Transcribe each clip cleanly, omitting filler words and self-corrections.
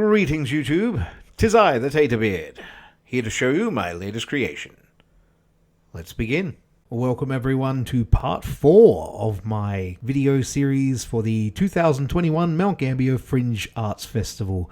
Greetings, YouTube. 'Tis I, the Taterbeard, here to show you my latest creation. Let's begin. Welcome everyone to part 4 of my video series for the 2021 Mount Gambier Fringe Arts Festival,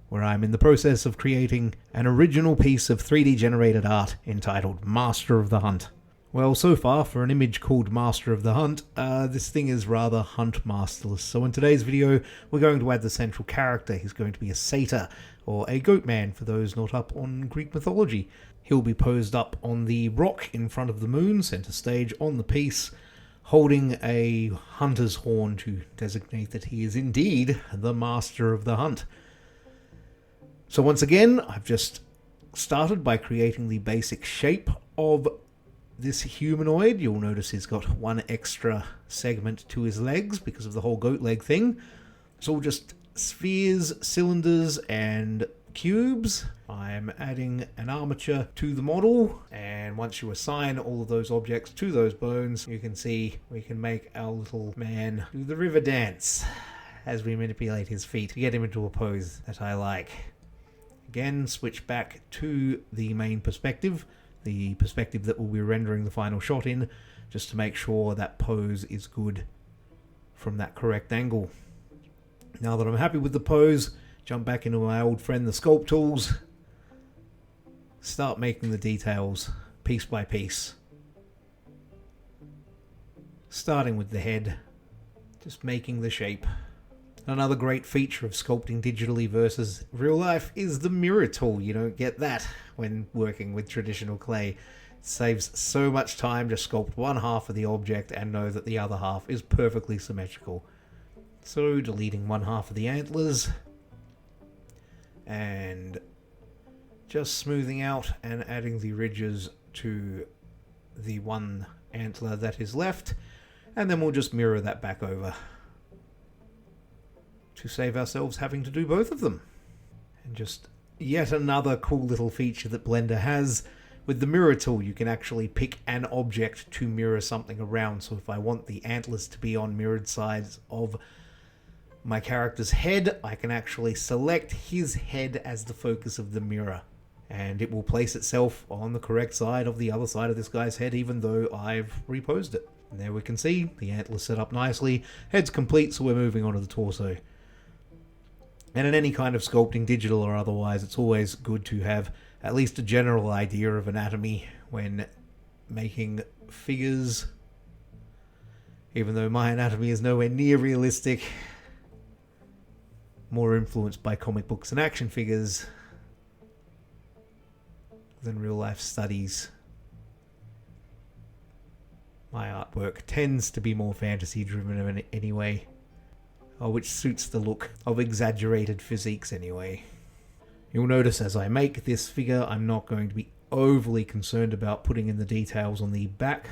where I'm in the process of creating an original piece of 3D generated art entitled Master of the Hunt. Well, so far, for an image called Master of the Hunt, this thing is rather hunt masterless. So in today's video, we're going to add the central character. He's going to be a satyr, or a goat man for those not up on Greek mythology. He'll be posed up on the rock in front of the moon, center stage on the piece, holding a hunter's horn to designate that he is indeed the Master of the Hunt. So once again, I've just started by creating the basic shape of this humanoid. You'll notice he's got one extra segment to his legs because of the whole goat leg thing. It's all just spheres, cylinders, and cubes. I'm adding an armature to the model, and once you assign all of those objects to those bones, you can see we can make our little man do the river dance as we manipulate his feet to get him into a pose that I like. Again, switch back to the main perspective, the perspective that we'll be rendering the final shot in, just to make sure that pose is good from that correct angle. Now that I'm happy with the pose, jump back into my old friend the sculpt tools, start making the details piece by piece. Starting with the head, just making the shape. Another great feature of sculpting digitally versus real life is the mirror tool. You don't get that when working with traditional clay. It saves so much time to sculpt one half of the object and know that the other half is perfectly symmetrical. So deleting one half of the antlers and just smoothing out and adding the ridges to the one antler that is left, and then we'll just mirror that back over to save ourselves having to do both of them. And just yet another cool little feature that Blender has. With the mirror tool, you can actually pick an object to mirror something around. So if I want the antlers to be on mirrored sides of my character's head, I can actually select his head as the focus of the mirror, and it will place itself on the correct side of the other side of this guy's head, even though I've reposed it. And there we can see the antlers set up nicely, head's complete, so we're moving on to the torso. And in any kind of sculpting, digital or otherwise, it's always good to have at least a general idea of anatomy when making figures. Even though my anatomy is nowhere near realistic, more influenced by comic books and action figures than real life studies. My artwork tends to be more fantasy driven anyway. Which suits the look of exaggerated physiques anyway. You'll notice as I make this figure, I'm not going to be overly concerned about putting in the details on the back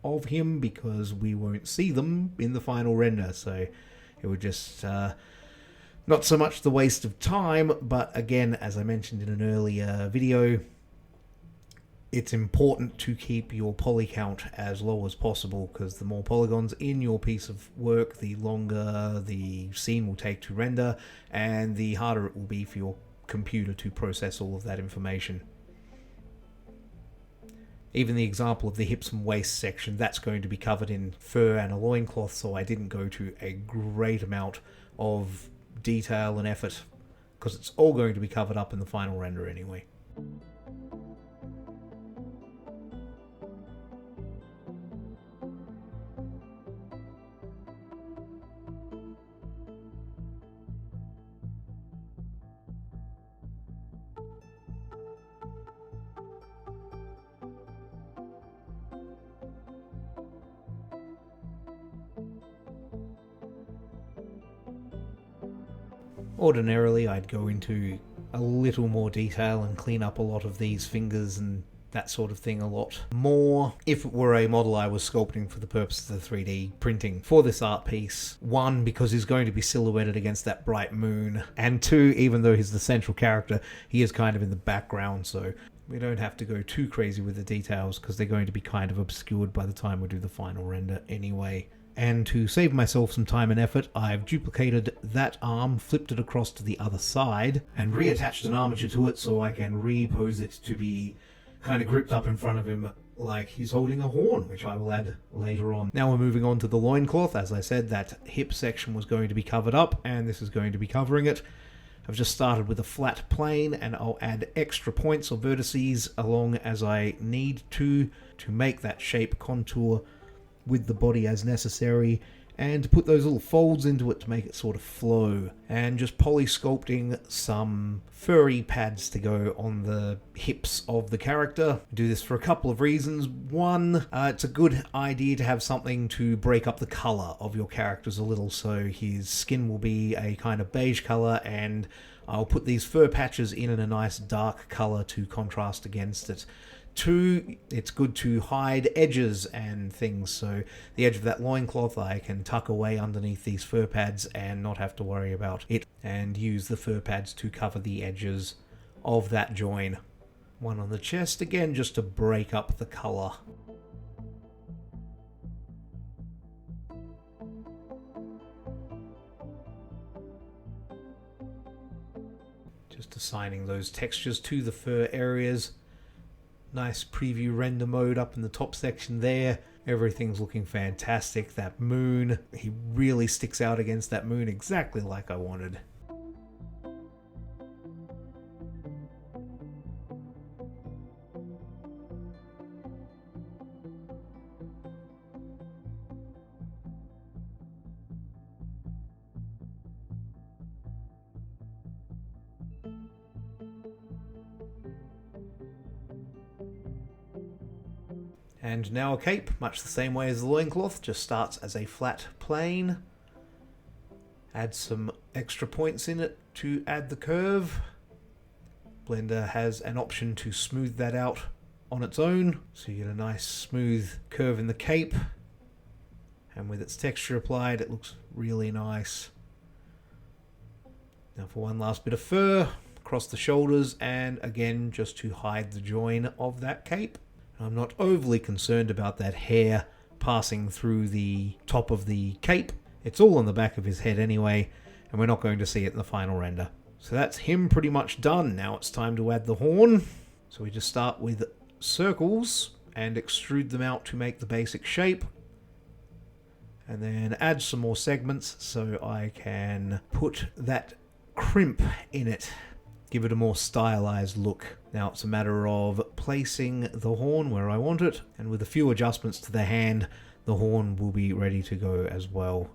of him because we won't see them in the final render, so it would just not so much the waste of time, but again, as I mentioned in an earlier video, it's important to keep your poly count as low as possible, because the more polygons in your piece of work, the longer the scene will take to render, and the harder it will be for your computer to process all of that information. Even the example of the hips and waist section, that's going to be covered in fur and a loincloth, so I didn't go to a great amount of detail and effort, because it's all going to be covered up in the final render anyway. Ordinarily, I'd go into a little more detail and clean up a lot of these fingers and that sort of thing a lot more if it were a model I was sculpting for the purpose of the 3D printing for this art piece. One, because he's going to be silhouetted against that bright moon, and two, even though he's the central character, he is kind of in the background, so we don't have to go too crazy with the details because they're going to be kind of obscured by the time we do the final render anyway. And to save myself some time and effort, I've duplicated that arm, flipped it across to the other side, and reattached an armature to it so I can repose it to be kind of gripped up in front of him like he's holding a horn, which I will add later on. Now we're moving on to the loincloth. As I said, that hip section was going to be covered up, and this is going to be covering it. I've just started with a flat plane, and I'll add extra points or vertices along as I need to make that shape contour with the body as necessary, and to put those little folds into it to make it sort of flow, and just poly sculpting some furry pads to go on the hips of the character. I do this for a couple of reasons. One, it's a good idea to have something to break up the color of your characters a little, so his skin will be a kind of beige color, and I'll put these fur patches in a nice dark color to contrast against it. Two, it's good to hide edges and things, so the edge of that loincloth I can tuck away underneath these fur pads and not have to worry about it, and use the fur pads to cover the edges of that join. One on the chest, again just to break up the colour. Just assigning those textures to the fur areas. Nice preview render mode up in the top section there. Everything's looking fantastic. That moon, he really sticks out against that moon exactly like I wanted. And now a cape, much the same way as the loincloth, just starts as a flat plane. Add some extra points in it to add the curve. Blender has an option to smooth that out on its own, so you get a nice smooth curve in the cape. And with its texture applied, it looks really nice. Now for one last bit of fur, across the shoulders, and again just to hide the join of that cape. I'm not overly concerned about that hair passing through the top of the cape. It's all on the back of his head anyway, and we're not going to see it in the final render. So that's him pretty much done. Now it's time to add the horn. So we just start with circles and extrude them out to make the basic shape. And then add some more segments so I can put that crimp in it. Give it a more stylized look. Now it's a matter of placing the horn where I want it, and with a few adjustments to the hand, the horn will be ready to go as well.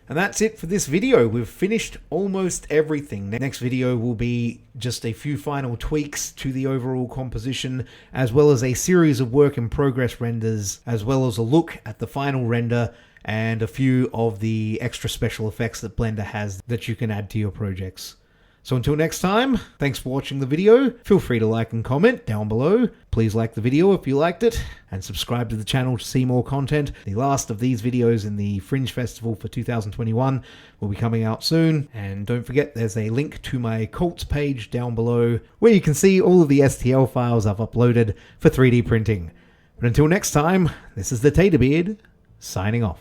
And that's it for this video. We've finished almost everything. Next video will be just a few final tweaks to the overall composition, as well as a series of work in progress renders, as well as a look at the final render and a few of the extra special effects that Blender has that you can add to your projects. So until next time, thanks for watching the video. Feel free to like and comment down below. Please like the video if you liked it, and subscribe to the channel to see more content. The last of these videos in the Fringe Festival for 2021 will be coming out soon. And don't forget, there's a link to my cults page down below where you can see all of the STL files I've uploaded for 3D printing. But until next time, this is the Taterbeard, signing off.